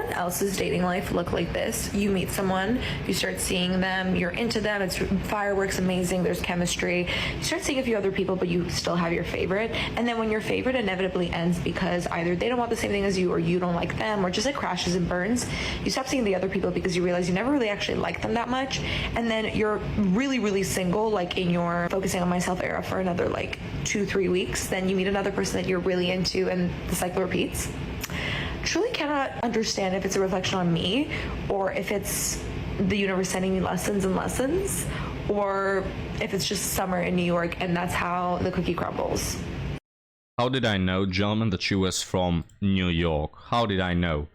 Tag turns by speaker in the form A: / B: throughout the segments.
A: everyone else's dating life look like this. You meet someone, you start seeing them, you're into them, it's fireworks, amazing, there's chemistry. You start seeing a few other people, but you still have your favorite. And then when your favorite inevitably ends because either they don't want the same thing as you or you don't like them, or just it crashes and burns, you stop seeing the other people because you realize you never really actually like them that much. And then you're really, really single, like in your focusing on myself era for another like 2-3 weeks. Then you meet another person that you're really into and the cycle repeats. Truly cannot understand if it's a reflection on me or if it's the universe sending me lessons and lessons, or if it's just summer in New York and that's how the cookie crumbles.
B: How did I know, gentlemen, that she was from New York? How did I know?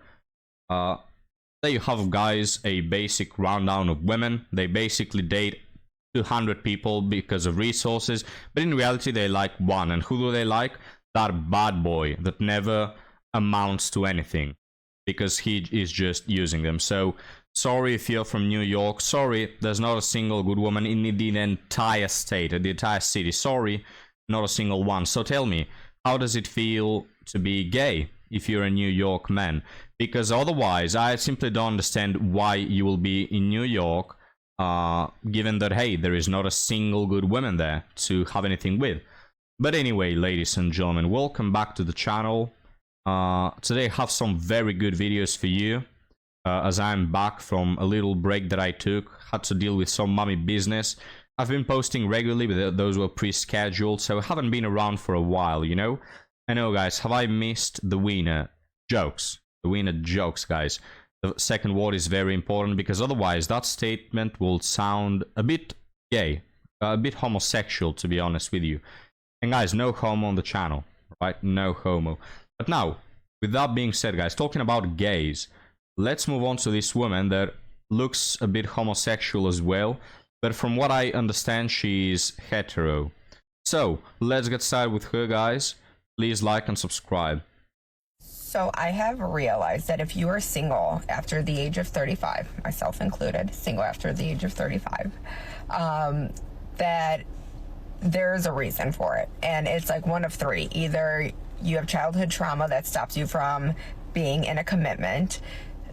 B: There you have, guys, a basic rundown of women. They basically date 200 people because of resources, but in reality they like one. And who do they like? That bad boy that never amounts to anything because he is just using them. So sorry if you're from New York, sorry, there's not a single good woman in the entire state, the entire city. Sorry, not a single one. So tell me, how does it feel to be gay if you're a New York man? Because otherwise I simply don't understand why you will be in New York, given that, hey, there is not a single good woman there to have anything with. But anyway, ladies and gentlemen, welcome back to the channel. Today I have some very good videos for you, as I'm back from a little break that I took. Had to deal with some mommy business. I've been posting regularly, but those were pre-scheduled, so I haven't been around for a while, you know? I know, guys, have I missed the winner? Jokes. The winner jokes, guys. The second word is very important because otherwise that statement will sound a bit gay, a bit homosexual, to be honest with you. And guys, no homo on the channel, right? No homo. But now, with that being said, guys, talking about gays, let's move on to this woman that looks a bit homosexual as well. But from what I understand, she's hetero. So, let's get started with her, guys. Please like and subscribe.
C: So I have realized that if you are single after the age of 35, myself included, single after the age of 35, that there's a reason for it. And it's like one of three. Either you have childhood trauma that stops you from being in a commitment,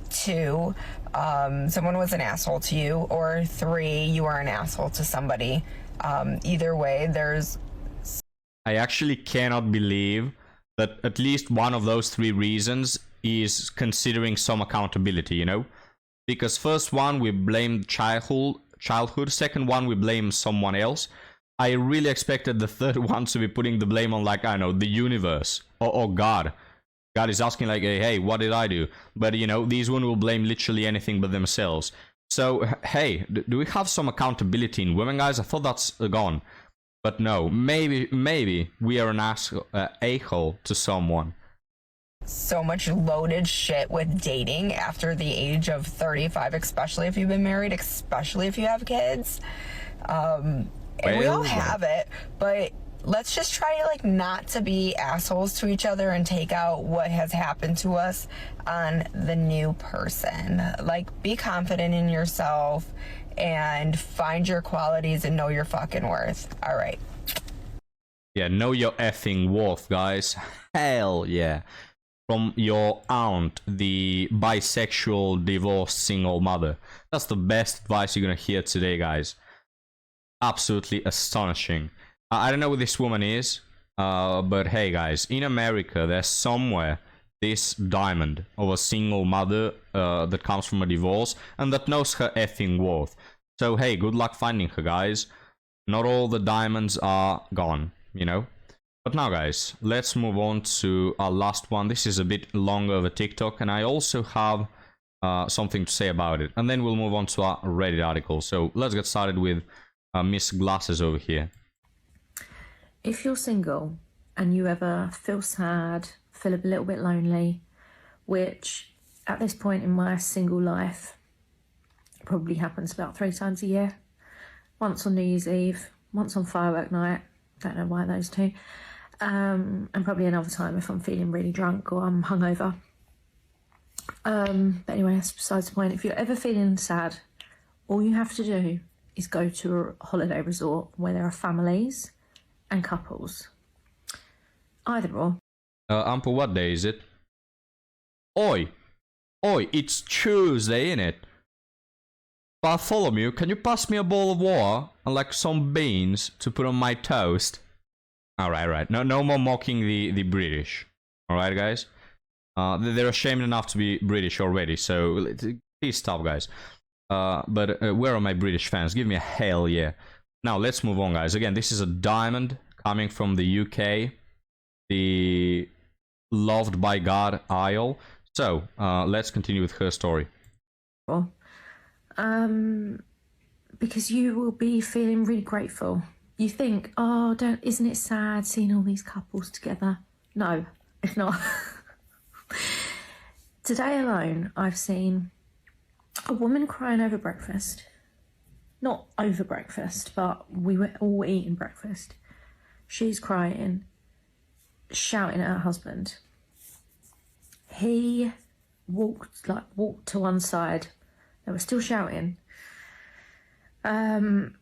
C: 2, someone was an asshole to you, or 3, you are an asshole to somebody. Either way, there's...
B: I actually cannot believe that at least one of those 3 reasons is considering some accountability, you know? Because first one, we blame childhood. Second one, we blame someone else. I really expected the third one to be putting the blame on, like, I don't know, the universe or God. God is asking, like, hey, what did I do? But, you know, these one will blame literally anything but themselves. So, hey, do we have some accountability in women, guys? I thought that's gone. But no, maybe we are an a-hole to someone.
C: So much loaded shit with dating after the age of 35, especially if you've been married, especially if you have kids. And we all have it, but let's just try, like, not to be assholes to each other and take out what has happened to us on the new person. Like, be confident in yourself and find your qualities and know your fucking worth. All right.
B: Yeah, know your effing worth, guys. Hell yeah. From your aunt, the bisexual, divorced, single mother. That's the best advice you're gonna hear today, guys. Absolutely astonishing. I don't know who this woman is, but hey, guys, in America, there's somewhere this diamond of a single mother that comes from a divorce and that knows her effing worth. So hey, good luck finding her, guys. Not all the diamonds are gone, you know. But now, guys, let's move on to our last one. This is a bit longer of a TikTok, and I also have something to say about it. And then we'll move on to our Reddit article. So let's get started with Miss Glasses over here.
D: If you're single and you ever feel sad, feel a little bit lonely, which at this point in my single life probably happens about 3 times a year. Once on New Year's Eve, once on firework night, don't know why those 2, and probably another time if I'm feeling really drunk or I'm hungover. But anyway, that's besides the point. If you're ever feeling sad, all you have to do is go to a holiday resort where there are families and couples. Either or.
B: Ample, what day is it? Oi! Oi, it's Tuesday, innit? Bartholomew, can you pass me a bowl of water and like some beans to put on my toast? Alright. No more mocking the British. Alright, guys? They're ashamed enough to be British already, so please stop, guys. But where are my British fans? Give me a hell yeah. Now, let's move on, guys. Again, this is a diamond coming from the UK. The loved by God Isle. So, let's continue with her story.
D: Because you will be feeling really grateful. You think, oh, isn't it sad seeing all these couples together? No, it's not. Today alone, I've seen a woman crying over breakfast. Not over breakfast, but we were all eating breakfast. She's crying, shouting at her husband. He walked to one side. They were still shouting. Then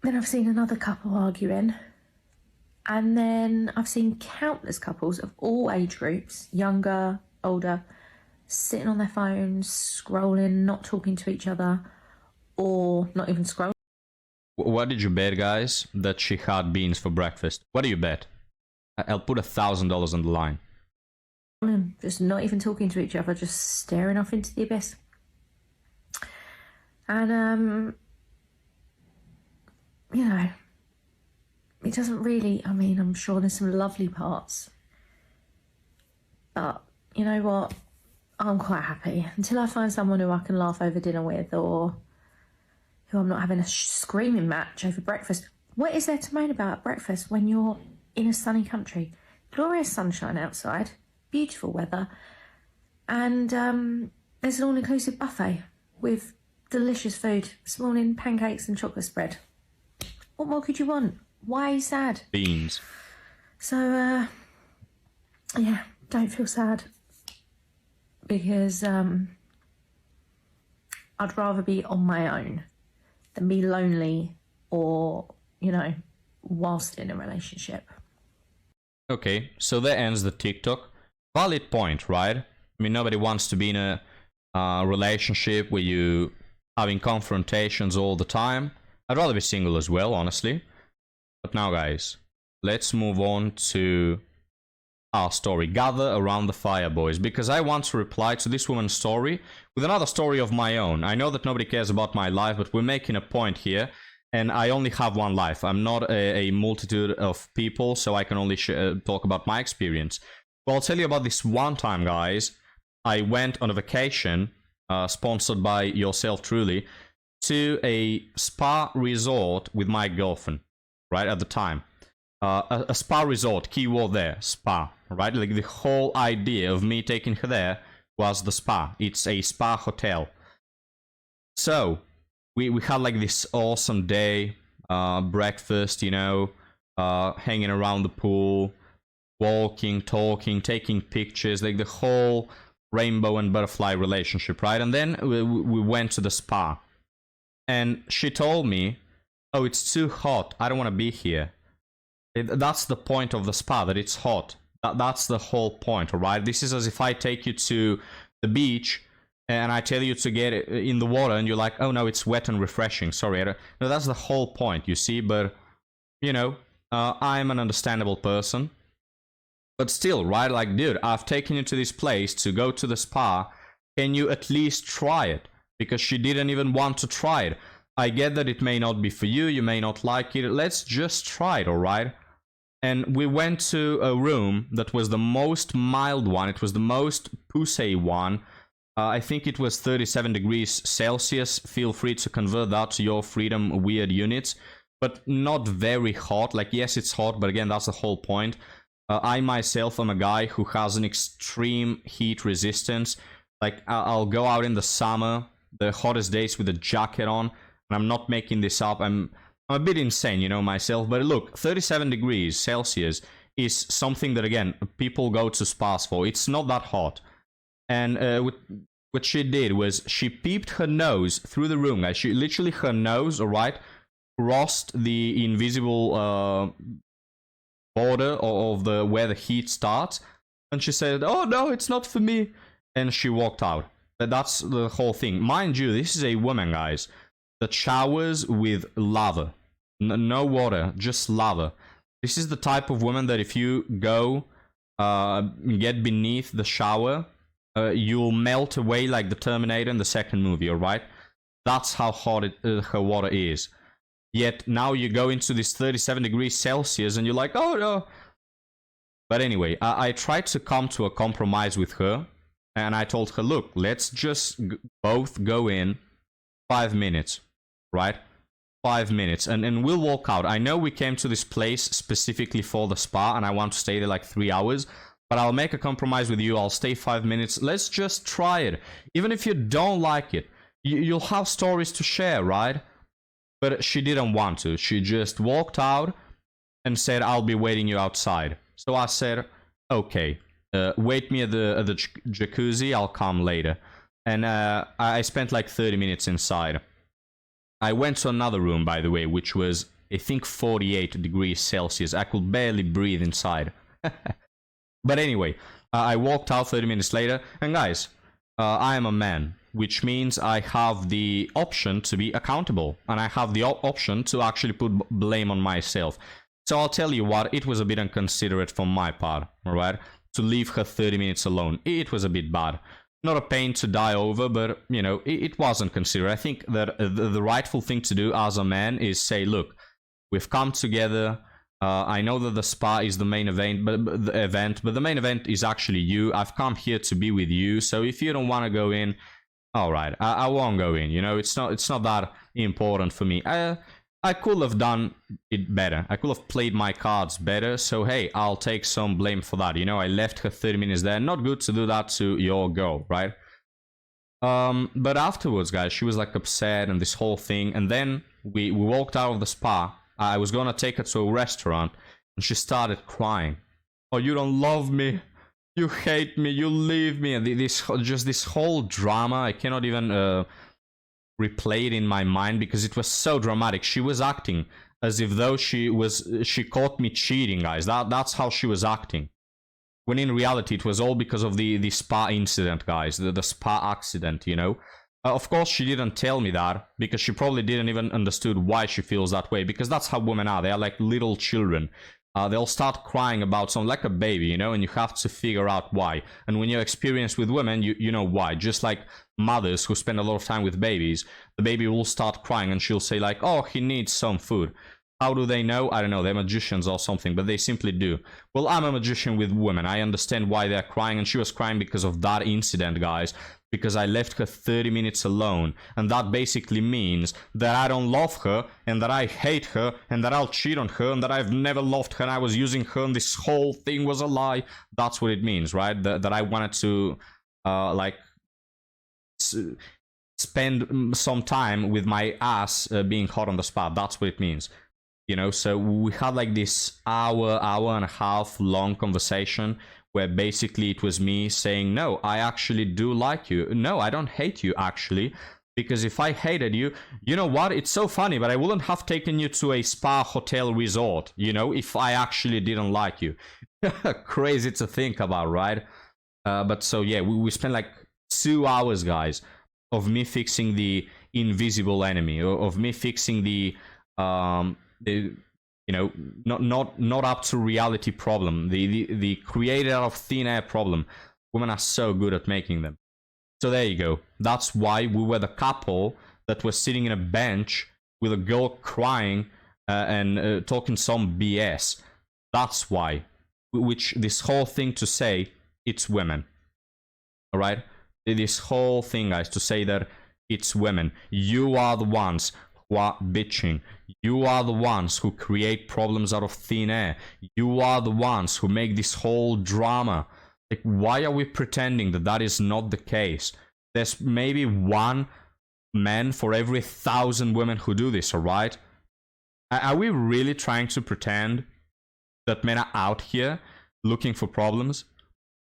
D: I've seen another couple arguing. And then I've seen countless couples of all age groups, younger, older, sitting on their phones, scrolling, not talking to each other, or not even scrolling.
B: What did you bet, guys, that she had beans for breakfast? What do you bet? I'll put $1,000 on the line.
D: Just not even talking to each other, just staring off into the abyss. And, you know, it doesn't really, I mean, I'm sure there's some lovely parts. But, you know what? I'm quite happy. Until I find someone who I can laugh over dinner with, or who I'm not having a screaming match over breakfast. What is there to moan about at breakfast when you're in a sunny country? Glorious sunshine outside, beautiful weather, and there's an all-inclusive buffet with delicious food. This morning, pancakes and chocolate spread. What more could you want? Why are you sad?
B: Beans.
D: So, yeah, don't feel sad. Because I'd rather be on my own than be lonely or, you know, whilst in a relationship.
B: Okay, so that ends the TikTok. Valid point, right? I mean, nobody wants to be in a relationship where you having confrontations all the time. I'd rather be single as well, honestly. But now, guys, let's move on to our story. Gather around the fire, boys, because I want to reply to this woman's story with another story of my own. I know that nobody cares about my life, but we're making a point here, and I only have one life. I'm not a multitude of people, so I can only talk about my experience. Well, I'll tell you about this one time, guys. I went on a vacation, sponsored by yourself truly, to a spa resort with my girlfriend, right, at the time. A spa resort, keyword there, spa, right? Like the whole idea of me taking her there was the spa. It's a spa hotel. So, we had like this awesome day, breakfast, you know, hanging around the pool, walking, talking, taking pictures, like the whole rainbow and butterfly relationship, right? And then we went to the spa. And she told me, oh, it's too hot. I don't want to be here. That's the point of the spa, that it's hot. That's the whole point, all right? This is as if I take you to the beach and I tell you to get in the water and you're like, oh, no, it's wet and refreshing. Sorry. No, that's the whole point, you see? But, you know, I'm an understandable person. But still, right? Like, dude, I've taken you to this place to go to the spa. Can you at least try it? Because she didn't even want to try it. I get that it may not be for you. You may not like it. Let's just try it, all right? And we went to a room that was the most mild one. It was the most pussy one. I think it was 37 degrees Celsius. Feel free to convert that to your freedom weird units. But not very hot. Like, yes, it's hot, but again, that's the whole point. I myself am a guy who has an extreme heat resistance. Like, I'll go out in the summer, the hottest days with a jacket on. And I'm not making this up. I'm a bit insane, you know, myself. But look, 37 degrees Celsius is something that, again, people go to spas for. It's not that hot. And what she did was she peeped her nose through the room, guys. She literally, her nose, all right, crossed the invisible border of the where the heat starts. And she said, oh, no, it's not for me. and she walked out. But that's the whole thing. Mind you, this is a woman, guys, that showers with lava. No water, just lava. This is the type of woman that if you go get beneath the shower, you'll melt away like the Terminator in the second movie, alright? That's how hot her water is. Yet now you go into this 37 degrees Celsius and you're like, oh no. But anyway, I tried to come to a compromise with her. And I told her, look, let's just both go in 5 minutes, right? 5 minutes, and we'll walk out. I know we came to this place specifically for the spa, and I want to stay there like 3 hours, but I'll make a compromise with you. I'll stay 5 minutes. Let's just try it. Even if you don't like it, you'll have stories to share, right? But she didn't want to. She just walked out and said, I'll be waiting you outside. So I said, okay. Wait me at the jacuzzi, I'll come later. And I spent like 30 minutes inside. I went to another room, by the way, which was, I think, 48 degrees Celsius. I could barely breathe inside. But anyway, I walked out 30 minutes later. And guys, I am a man, which means I have the option to be accountable. And I have the option to actually put blame on myself. So I'll tell you what, it was a bit inconsiderate from my part, alright? To leave her 30 minutes alone. It was a bit bad. Not a pain to die over, but, you know, it wasn't considered. I think that the rightful thing to do as a man is say, look, we've come together. I know that the spa is the main event, but the main event is actually you. I've come here to be with you. So if you don't want to go in, all right, I won't go in. You know, it's not that important for me. I could have done it better. I could have played my cards better. So, hey, I'll take some blame for that. You know, I left her 30 minutes there. Not good to do that to your girl, right? But afterwards, guys, she was like upset and this whole thing. And then we walked out of the spa. I was going to take her to a restaurant. And she started crying. Oh, you don't love me. You hate me. You leave me. And this whole drama. I cannot even... replayed in my mind because it was so dramatic. She was acting as if though she caught me cheating, guys. That's how she was acting. When in reality it was all because of the spa incident, guys. The spa accident, you know. Of course she didn't tell me that because she probably didn't even understood why she feels that way, because that's how women are. They are like little children. They'll start crying about something like a baby, you know, and you have to figure out why. And when you're experienced with women, you know why. Just like mothers who spend a lot of time with babies, the baby will start crying and she'll say like, oh, he needs some food. How do they know? I don't know. They're magicians or something, but they simply do. Well, I'm a magician with women. I understand why they're crying, and she was crying because of that incident, guys. Because I left her 30 minutes alone. And that basically means that I don't love her, and that I hate her, and that I'll cheat on her, and that I've never loved her, and I was using her, and this whole thing was a lie. That's what it means, right? That I wanted to, spend some time with my ass being hot on the spot. That's what it means. You know, so we had like this hour and a half long conversation where basically it was me saying, no, I actually do like you. No, I don't hate you, actually. Because if I hated you, you know what? It's so funny, but I wouldn't have taken you to a spa, hotel, resort, you know, if I actually didn't like you. Crazy to think about, right? But so, yeah, we spent like 2 hours, guys, of me fixing the invisible enemy, of me fixing the you know, not up to reality problem, the created out of thin air problem. Women are so good at making them. So there you go. That's why we were the couple that was sitting in a bench with a girl crying and talking some BS. That's why. Which this whole thing to say it's women. All right? This whole thing, guys, to say that it's women. You are the ones who are bitching. You are the ones who create problems out of thin air. You are the ones who make this whole drama. Like, why are we pretending that that is not the case? There's maybe one man for every 1,000 women who do this, alright? Are we really trying to pretend that men are out here looking for problems?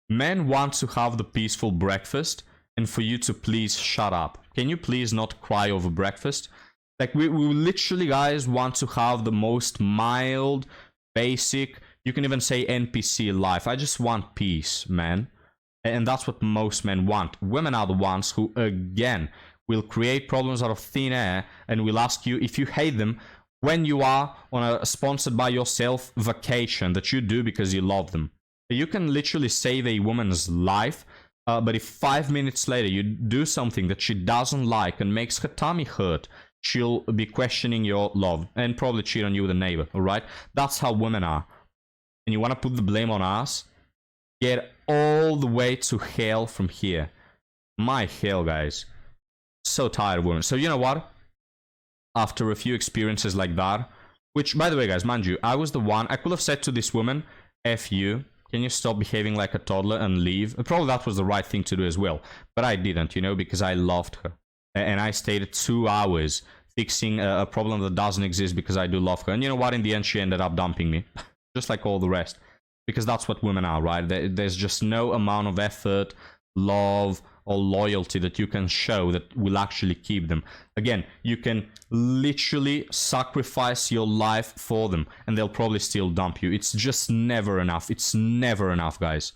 B: Men want to have the peaceful breakfast, and for you to please shut up. Can you please not cry over breakfast? Like, we literally, guys, want to have the most mild, basic, you can even say NPC life. I just want peace, man. And that's what most men want. Women are the ones who, again, will create problems out of thin air and will ask you if you hate them when you are on a sponsored by yourself vacation that you do because you love them. You can literally save a woman's life, but if 5 minutes later you do something that she doesn't like and makes her tummy hurt, she'll be questioning your love and probably cheat on you with a neighbor, alright? That's how women are. And you want to put the blame on us? Get all the way to hell from here. My hell, guys. So tired of women. So you know what? After a few experiences like that, which, by the way, guys, mind you, I was the one, I could have said to this woman, F you, can you stop behaving like a toddler and leave? Probably that was the right thing to do as well. But I didn't, you know, because I loved her. And I stayed 2 hours fixing a problem that doesn't exist because I do love her. And you know what? In the end, she ended up dumping me. Just like all the rest. Because that's what women are, right? There's just no amount of effort, love, or loyalty that you can show that will actually keep them. Again, you can literally sacrifice your life for them and they'll probably still dump you. It's just never enough. It's never enough, guys.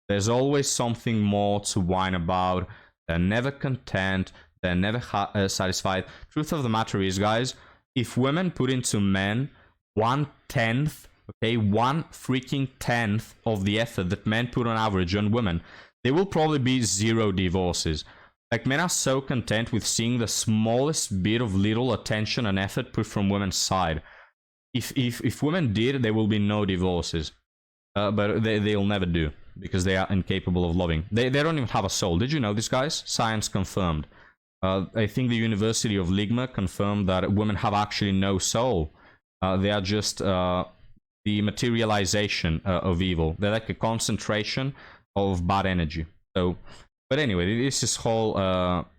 B: There's always something more to whine about. They're never content. They're never satisfied. Truth of the matter is, guys, if women put into men 1/10, okay, 1/10 of the effort that men put on average on women, there will probably be 0 divorces. Like, men are so content with seeing the smallest bit of little attention and effort put from women's side. If women did, there will be no divorces. But they'll never do, because they are incapable of loving. They don't even have a soul. Did you know this, guys? Science confirmed. I think the University of Ligma confirmed that women have actually no soul. They are just the materialization of evil. They're like a concentration of bad energy. So, but anyway, this is whole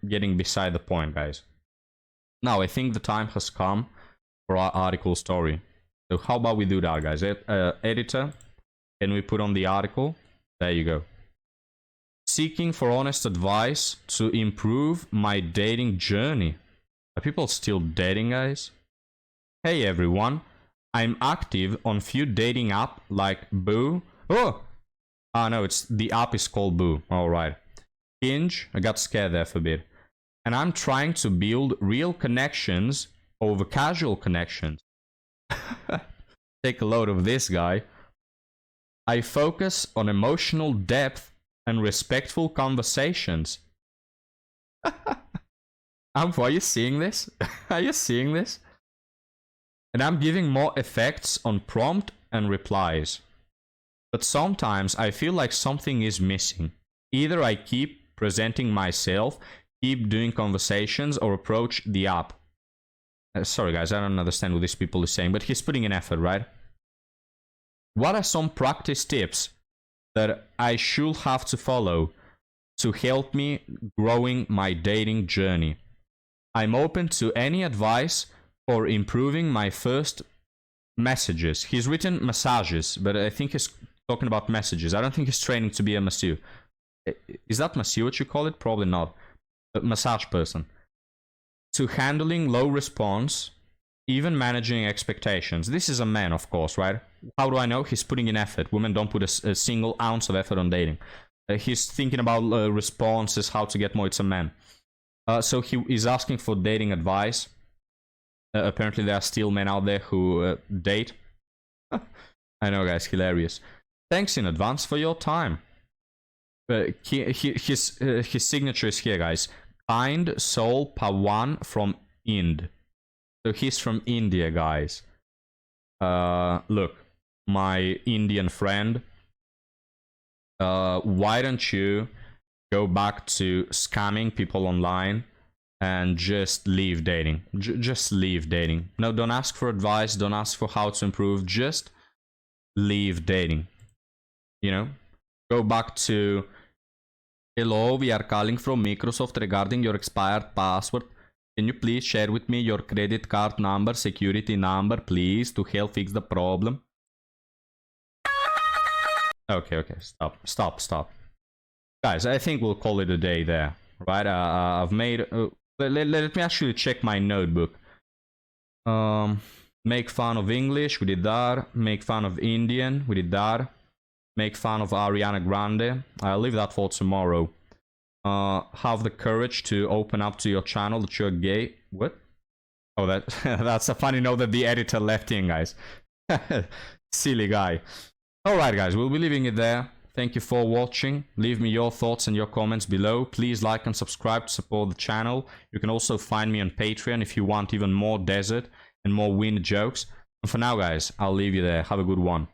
B: getting beside the point, guys. Now, I think the time has come for our article story. So how about we do that, guys? Editor, can we put on the article? There you go. Seeking for honest advice to improve my dating journey. Are people still dating, guys? Hey everyone, I'm active on few dating app like Boo. Oh! Ah no, it's the app is called Boo. Alright. Hinge, I got scared there for a bit. And I'm trying to build real connections over casual connections. Take a load of this guy. I focus on emotional depth and respectful conversations. Are you seeing this? Are you seeing this? And I'm giving more effects on prompt and replies. But sometimes I feel like something is missing. Either I keep presenting myself, keep doing conversations, or approach the app. Sorry guys, I don't understand what these people are saying, but he's putting in effort, right? What are some practice tips that I should have to follow to help me growing my dating journey? I'm open to any advice for improving my first messages. He's written massages, but I think he's talking about messages. I don't think he's training to be a masseur. Is that masseur what you call it? Probably not. A massage person. To handling low response, even managing expectations. This is a man, of course, right? How do I know? He's putting in effort. Women don't put a single ounce of effort on dating. He's thinking about responses, how to get more. It's a man. So he is asking for dating advice. Apparently there are still men out there who date. I know, guys, hilarious. Thanks in advance for your time. His signature is here, guys. Kind Soul Pawan from Ind. So he's from India, guys. Look, my Indian friend. Why don't you go back to scamming people online and just leave dating? Just leave dating. No, don't ask for advice. Don't ask for how to improve. Just leave dating. You know? Go back to... Hello, we are calling from Microsoft regarding your expired password. Can you please share with me your credit card number, security number, please, to help fix the problem? Okay, stop. Guys, I think we'll call it a day there, right? I've made... let me actually check my notebook. Make fun of English, we did that. Make fun of Indian, we did that. make fun of Ariana Grande. I'll leave that for tomorrow. Have the courage to open up to your channel that you're gay. What? Oh, that's a funny note that the editor left in, guys. Silly guy. Alright, guys, we'll be leaving it there. Thank you for watching. Leave me your thoughts and your comments below. Please like and subscribe to support the channel. You can also find me on Patreon if you want even more desert and more wind jokes. And for now, guys, I'll leave you there. Have a good one.